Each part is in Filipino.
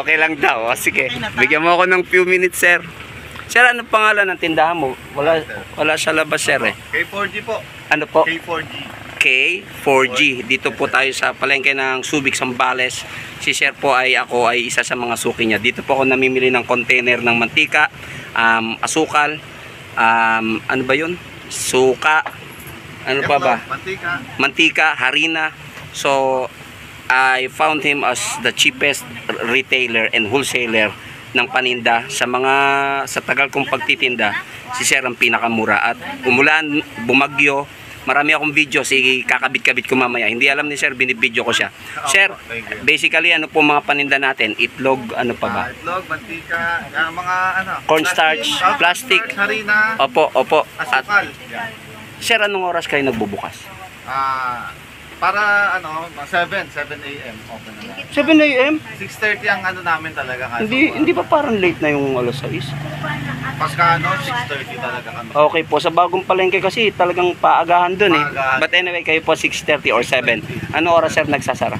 Okay lang daw. O, sige. Bigyan mo ako ng few minutes, sir. Sir, ano pangalan ng tindahan mo? Wala sa labas, sir eh. K4G po. Ano po? K4G. K4G. Dito po tayo sa palengke ng Subic, Zambales. Si sir po ako ay isa sa mga suki niya. Dito po ako namimili ng container ng mantika, asukal, ano ba yun? Suka, ano pa ba? Mantika, harina. So, I found him as the cheapest retailer and wholesaler ng paninda sa tagal kong pagtitinda. Si sir ang pinakamura at umulan, bumagyo, marami akong video, sige kakabit-kabit ko mamaya. Hindi alam ni sir, binibidyo ko siya. Sir, basically ano po mga paninda natin? Itlog, ano pa ba? Itlog, mantika, mga ano, cornstarch, plastic, harina, opo. At asukal. sir, anong oras kayo nagbubukas? Para ano, 7 a.m. open na lang. 7 a.m? 6:30 ang ano namin talaga. Hindi ba parang late na yung alas 6? Paska ano, 6:30 talaga kami. Okay po, sa bagong palengke kasi talagang paagahan dun eh. Paagahan. But anyway, kayo po 6:30 or 7. Ano oras sir nagsasara?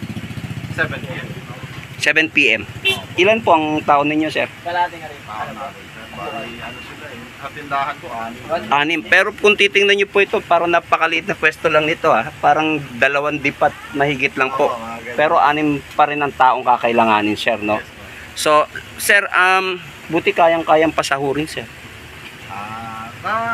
7 p.m. 7 p.m. Ilan po ang taon ninyo sir? Kalahati nga rin. Ano sila eh. Hatindahan ko, 6. Pero kung titingnan nyo po ito, parang napakaliit na pwesto lang nito ah. Parang 2 dipat mahigit lang po. Pero 6 pa rin ang taong kakailanganin sir, no? So, sir, buti kayang-kayang pasahurin sir.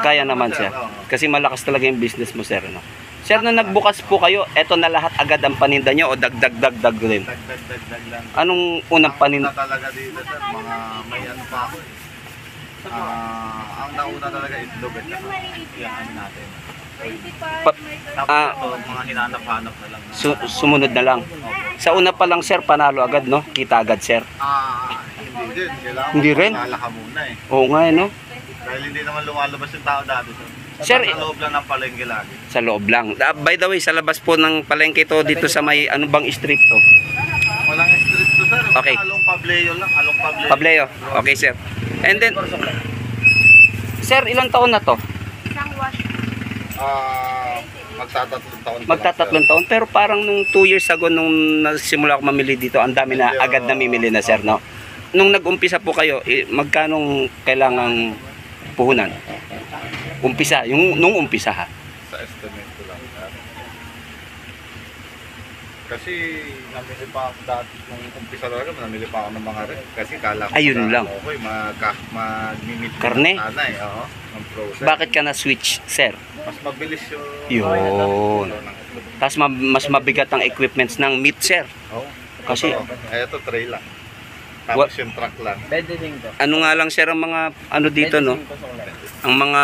Kaya naman sir. Kasi malakas talaga yung business mo sir, no? Sir, nung nagbukas po kayo, eto na lahat agad ang paninda nyo o dagdag din? Dagdag lang. Anong unang paninda? Talaga dito sir, mga may ano pa ako. Ang nauna talaga itlog at yung ano natin. Tapos mga hinanap-hanap na lang. Sumunod na lang. Sa una pa lang sir, panalo agad no? Kita agad sir. Hindi din. Kailangan hindi rin? Malaka muna eh. Oo nga eh no? Dahil hindi naman lumalabas yung tao dati sir. Sir, sa loob lang ng palengke lagi. Sa loob lang. By the way, sa labas po ng palengke to, dito sa may ano bang street to? Walang street to sir. Okay. Along Pableo lang. Along Pableo. Pableo. Okay sir. And then, sir, ilang taon na to? Isang wash. Magtatatlong taon. Magtatatlong taon. Pero parang nung 2 years ago, nung nagsimula ako mamili dito, ang dami na agad namimili na sir, no? Nung nag-umpisa po kayo, magkanong kailangang puhunan? Umpisa, nung umpisa ha? Sa estimate ko lang. Kasi namili pa ako dati nung umpisa talaga, namili pa ako ng mga rin. Kasi kala ko ayun lang. Okay, mag-mimit karne? Tanay, ng frozen. Bakit ka na-switch, sir? Mas mabilis yung... Yun. Tapos mas mabigat ang equipments ng meat, sir. Oo. Kasi... Ito tray lang. Tapos yung truck lang. Ano nga lang, sir, ang mga ano dito, no? Ang mga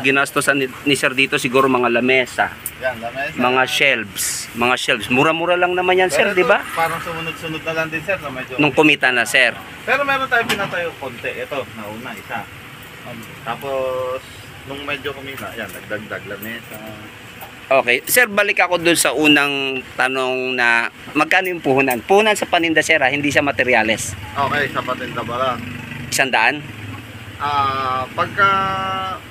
ginastosan ni sir dito siguro mga lamesa. Yan, lamesa. Mga shelves. Mura-mura lang naman yan, sir, di ba? Parang sumunod-sunod na lang din, sir. Na medyo... Nung kumita na, sir. Pero meron tayong pinatayo konti. Ito, nauna, isa. Tapos, nung medyo kumita, yan, nagdagdag lamesa. Okay. Sir, balik ako dun sa unang tanong na magkano yung puhunan? Puhunan sa paninda, sir, hindi sa materyales. Okay, sa patinda ba lang? 100? Pagka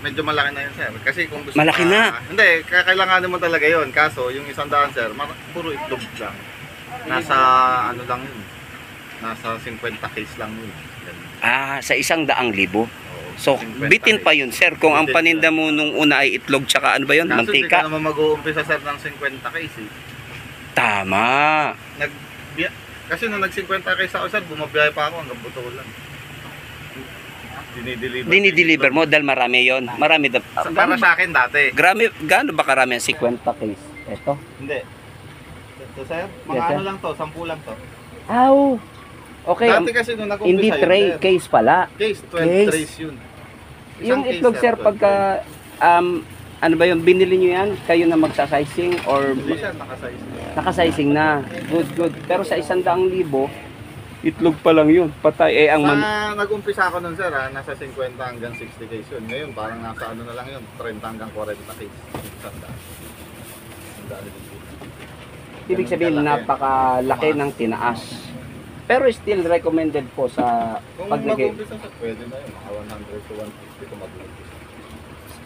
medyo malaki na yun, sir. Kasi kung gusto malaki na? Hindi, kailanganin mo talaga yun. Kaso, yung 100, sir, puro itlog lang. Nasa, ano lang yun. Nasa 50 case lang yun. Sa 100,000. So, 50 bitin pa yun, sir. Kung ang paninda mo nung una ay itlog, tsaka ano ba yun? Kaso, Mantika? Kaso, hindi ka naman mag-uumpisa, sir, ng 50 case, eh. Tama. Kasi nung nag-50 case ako, sir, bumabiyahe pa ako hanggang Butulan. Dinideliver mo dahil marami yon. Marami para sa akin dati. Gaano ba karami ang 50 case? Ito? Hindi. Ito, sir, mga ano lang to, 10 lang to. Okay. Dati kasi nung nag-umpisa hindi tray, yun, case pala. Case, 12 trays yun. Yung itlog, sir, pagka ano ba yung binili nyo yan? Kayo na magsasizing or Hindi, sir, nakasizing. Nakasizing na. Good. Pero sa 100,000, itlog pa lang yun. Patay ang nag-umpisa ako nun, sir, nasa 50 hanggang 60 case yun. Ngayon, parang nasa ano na lang yun, 30 hanggang 40 case. Ibig sabihin, napakalaki ng tinaas. Pero still recommended po sa kung mag-umpisa, sir, pwede na yun. Mga 100 to 150 kung mag-umpisa.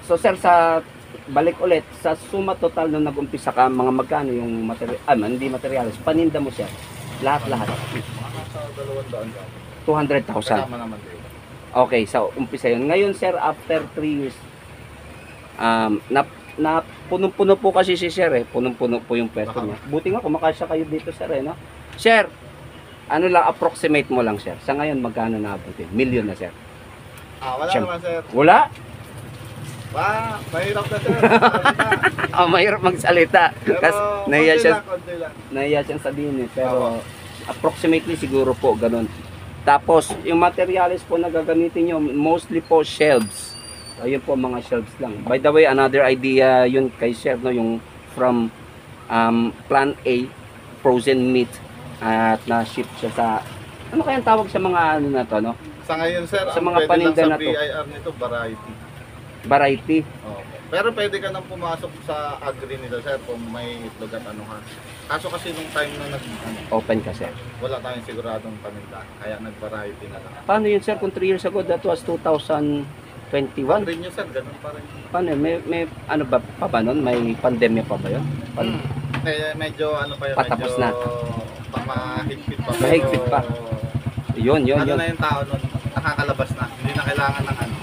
So, sir, sa balik ulit, sa suma total nung nag-umpisa ka, mga magkano yung material, hindi materials, paninda mo, sir? Lahat. Nasa 200 lang. 200,000. Kasama naman dito. Okay, so umpisa yun. Ngayon sir, after 3 years, na punong-puno po kasi si sir eh. Punong-puno po yung pwesto niya. Buti nga kumakasya kayo dito sir eh, no? Sir, ano lang, approximate mo lang sir. Sa ngayon, magkano naabutin? Million na sir. Wala Siyem- naman sir. Wala? Mahirap na sir. Mahirap magsalita. Kasi nahiya siya, konti lang. nahiya siyang sabihin eh. Pero approximately siguro po ganun. Tapos, yung materials po na gagamitin nyo, mostly po shelves. Ayun po mga shelves lang. By the way, another idea yun kay Sir, no, yung from Plan A, frozen meat, at na-ship siya sa, ano kayang tawag sa mga ano na to, no? Sa ngayon sir, Sa ang mga pwede paninda lang na sa to. BIR nito, variety. Variety. Pero pwede ka nang pumasok sa agri nila sir kung may itlog at ano ka. Kaso kasi nung time na Open ka, Sir. wala tayong siguradong paninda, kaya nag-variety na lang. Paano yun, Sir, kung 3 years ago, that was 2021? Agri nyo sir, ganun pa rin. Paano yun? May ano ba pa ba nun? May pandemya pa ba yun? Medyo ano pa yun, Patapos medyo na. mahigpit pa. Mahigpit pa. Yun. Ano na yung tao nun, nakakalabas na, hindi na kailangan ng ano.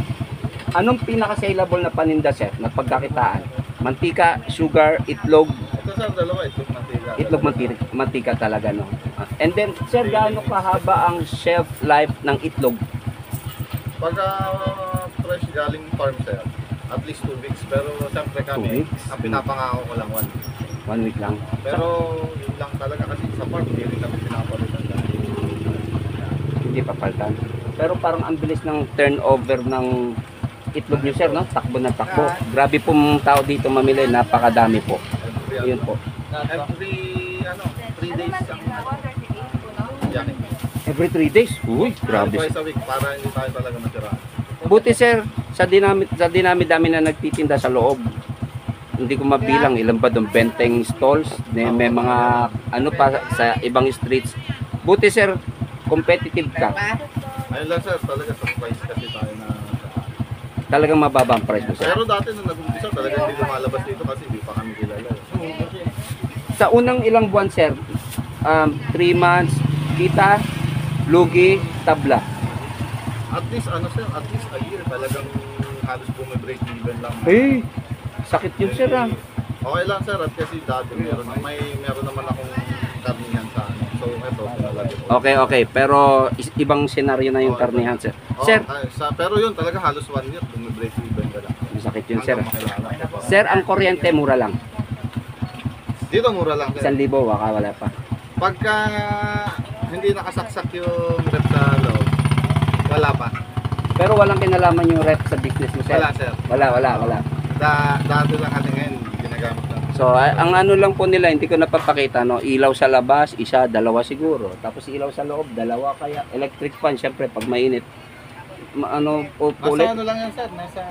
Anong pinaka-saleable na paninda, Sir, na pagkakitaan? Mantika, sugar, itlog, Ito sir, dalawa, itlog mantika. itlog mantika talaga, no? And then, Sir, gaano kahaba ang shelf life ng itlog? Pagka fresh galing farm sir, at least 2 weeks. Pero siyempre 2 kami, weeks? ang pinapangako ko lang 1 week. 1 week lang. Pero yun lang talaga kasi sa farm, hindi rin kami pinapalitan dahil. Hindi papalitan. Pero parang ang bilis ng turnover ng itlog nyo, Sir, no? Takbo na takbo. Grabe pong tao dito mamili. Napakadami po. Every, Yun po. every 3 days ang yakin. Every 3 days? Uy, grabe. Twice a week para hindi tayo talaga matira. Buti, Sir, sa dinami-dami na nagtitinda sa loob. Hindi ko mabilang ilan ba doon, benteng stalls, may mga ano pa sa ibang streets. Buti, Sir, competitive ka. Ayun lang sir, talaga surprise kasi tayo na. Talagang mababa ang price mo, Sir. Pero dati nung nag-umpisa talaga hindi lumalabas dito kasi hindi pa kami kilala. Sa unang ilang buwan, Sir, 3 months, kita, lugi, tabla. At least ano sir, at least a year talagang halos bumibreak even lang. Eh, sakit yun, Sir, ah. Okay lang sir, at kasi dati meron naman akong karnihan sa ano. So ito talaga. Okay. Pero ibang senaryo na yung karnihan, Sir. Sir, Pero yun talaga halos 1 year bumibreak even ka lang. masakit yun, Sir. Hanggang makilala. Sir, ang kuryente mura lang. Dito mura lang sir. 1,000, wala pa. Pagka hindi nakasaksak yung rep sa loob, wala pa. Pero walang kinalaman yung rep sa business mo, Sir. Wala sir. Wala. Dati lang kasi ngayon ginagamit lang. So, ang ano lang po nila, hindi ko napapakita, no? Ilaw sa labas, isa, dalawa siguro. Tapos ilaw sa loob, dalawa kaya. Electric fan, syempre, pag mainit. Ano po Nasa ulit? ano lang yan sir, nasa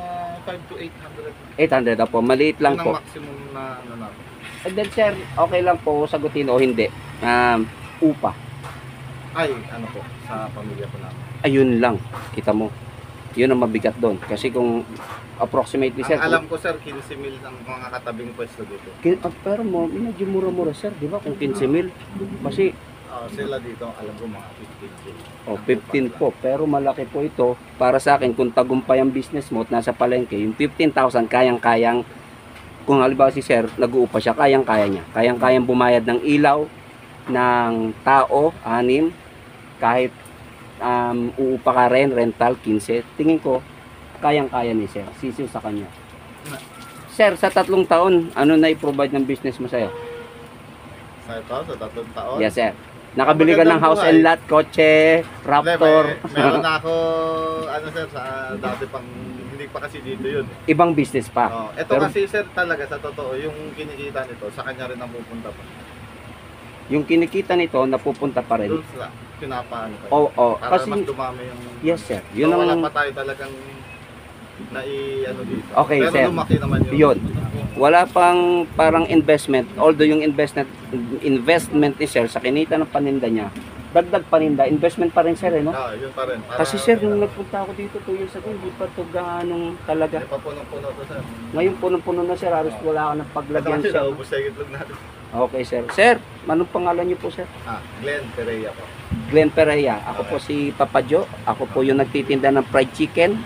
5 to 800. 800 na po, maliit lang Yun po. ang maximum na ano natin. And then, Sir, okay lang po sagutin o hindi. Upa. Ay, ano po, sa pamilya ko namin. Ayun lang, kita mo. Yun ang mabigat doon. Kasi kung approximately, Sir, Ang alam ko sir, 15,000 ang mga katabing pwesto dito. pero mo, medyo mura-mura, Sir, di ba? Kung 15,000. Kasi, Sila dito, alam ko mga 15,000. 15 po. Pero malaki po ito. Para sa akin, kung tagumpay ang business mo at nasa palengke, yung 15,000, kayang-kayang, kung halimbawa si Sir, nag-uupa siya, kayang-kaya niya. Kayang-kayang bumayad ng ilaw, ng tao, 6, kahit uupa ka rin, rental, 15. Tingin ko, kayang-kaya ni Sir. Sisiw sa kanya. Sir, sa 3 taon, ano na i-provide ng business mo sa'yo? Sa 3 taon? Yes, Sir. Nakabili ka ng house and lot, kotse, Raptor. Meron na ako, ano sir, sa dati pang, hindi pa kasi dito yun. Ibang business pa. Ito Pero- kasi sir talaga, sa totoo, yung kinikita nito, sa kanya rin ang pupunta pa. Yung kinikita nito, napupunta pa rin. Doon sa pinapaano pa. Oo, Para kasi, mas dumami yung... yes, Sir. So, Yun wala ang, pa tayo talagang ano dito. Okay, pero sir. lumaki naman yun. Yun. Wala pang parang investment. Although yung investment ni Sir sa kinita ng paninda niya, dagdag paninda, investment pa rin, Sir, eh, no? Yun pa rin. Kasi, Sir, nung nagpunta ako dito 2 years ago, hindi pa ito ganong talaga. Hindi pa punong-puno to sir. Ngayon, punong-puno na, Sir. Halos wala ka ng paglagyan, Kasi Sir. naubos sa itlog natin. Okay, Sir. Sir, anong pangalan niyo po, Sir? Glenn Pereira po. Glenn Pereira. Ako po si Papa Joe. Ako po yung nagtitinda ng fried chicken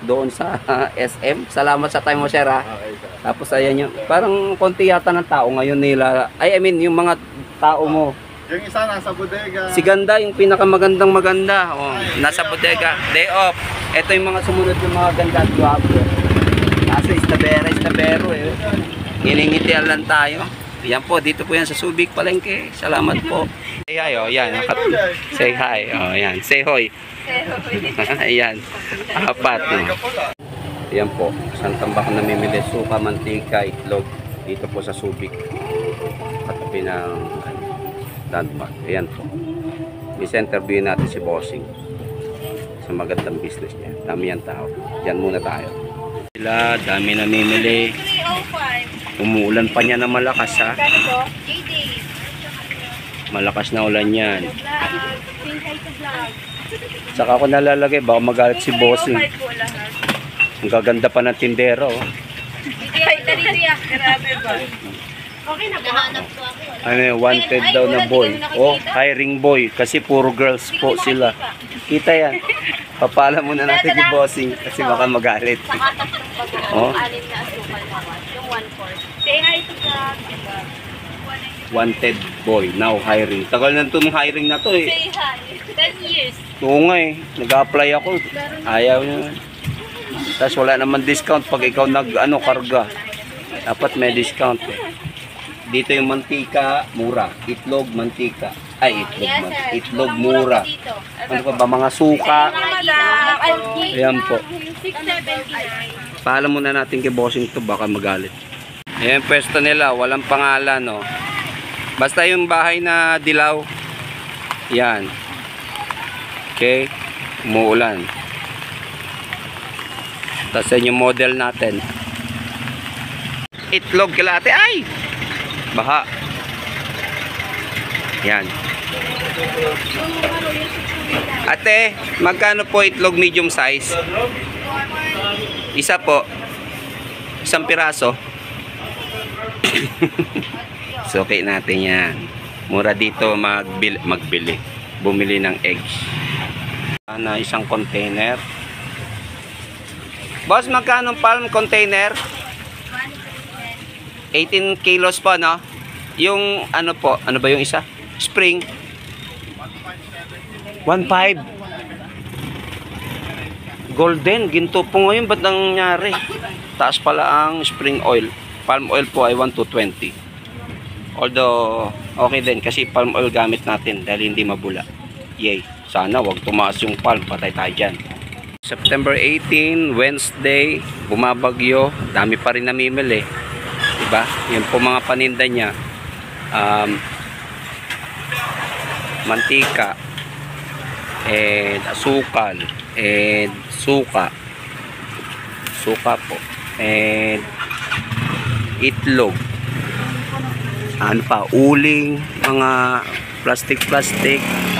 doon sa SM. Salamat sa time mo, sir, ha. Okay, sir. Tapos ayan yung, parang konti yata ng tao ngayon nila. I mean, yung mga tao mo. Yung isa nasa bodega. Si Ganda, yung pinakamagandang maganda. Oh, nasa bodega. Day off. Ito yung mga sumunod yung mga ganda at guwapo. Kaso istabero eh. Ngilingitian lang tayo. Yan po, dito po yan sa Subic Palengke. Salamat po. Say hi, oh, yan. Say hi, oh, yan. Say hoy. Ayan. Apat, no. Yan po. Isang tambak na namimili. Suka, mantika, itlog. Dito po sa Subic. Katabi ng landmark. Ayan po. Isa-interview natin si Bossing sa magandang business niya. Dami yan tao. Yan muna tayo. Sila, dami namimili. 305. Umuulan pa niya na malakas, ha. Kano po? JD. Malakas na ulan yan. Vlog. Say hi to vlog. Saka ako nalalagay, baka magalit si Bossing. 305 po lahat. Ang gaganda pa ng tindero. Oh. Ay, dali siya. Grabe ba? Okay na ba? Nahanap ko ako. Ano yun, wanted daw na boy. Oh, hiring boy. Kasi puro girls po sila. Kita yan. Papala muna natin si Bossing kasi baka magalit. Saka tatlong bago. Oh. 6 na asukal naman. Yung 1/4. Say hi to vlog. Wanted boy, now hiring. Tagal na itong hiring na to eh. Say hi. 10 years. Oo nga eh. Nag-apply ako. Ayaw niya. Tapos wala naman discount pag ikaw karga. Dapat may discount eh. Dito yung mantika, mura. Itlog, mantika. Ay, itlog, mura. Ano pa ba, mga suka. Ayan po. 679. Paalam muna natin kay Bossing to, baka magalit. Ayan, pwesto nila. Walang pangalan, no. Basta yung bahay na dilaw. Yan. Okay. Umuulan. Tapos yan yung model natin. Itlog kalate. Ay! Baha. Yan. Ate, magkano po itlog medium size? Isa po. Isang piraso. Suki natin yan. Mura dito magbili. Bumili ng eggs. Na isang container. Boss, magkano palm container? 18 kilos po, no? Yung ano po, ano ba yung isa? Spring. 1.5. Golden, ginto po ngayon. Ba't nangyari? Taas pala ang spring oil. Palm oil po ay 1 to 20. Although, okay din kasi palm oil gamit natin dahil hindi mabula. Yay. Sana wag tumaas yung palm. Patay tayo dyan. September 18, Wednesday, bumabagyo. Dami pa rin namimili. Diba? Yan po mga paninda niya. Mantika. And asukal. And suka. Suka po. And itlog. Ano pa? Uling. Mga plastic.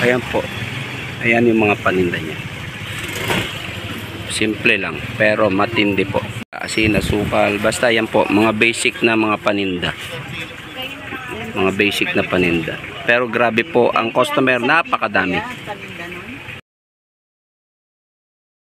Ayan po. Ayan yung mga paninda niya. Simple lang. Pero matindi po. Asin, asukal. Basta yan po. Mga basic na mga paninda. Mga basic na paninda. Pero grabe po ang customer. Napakadami.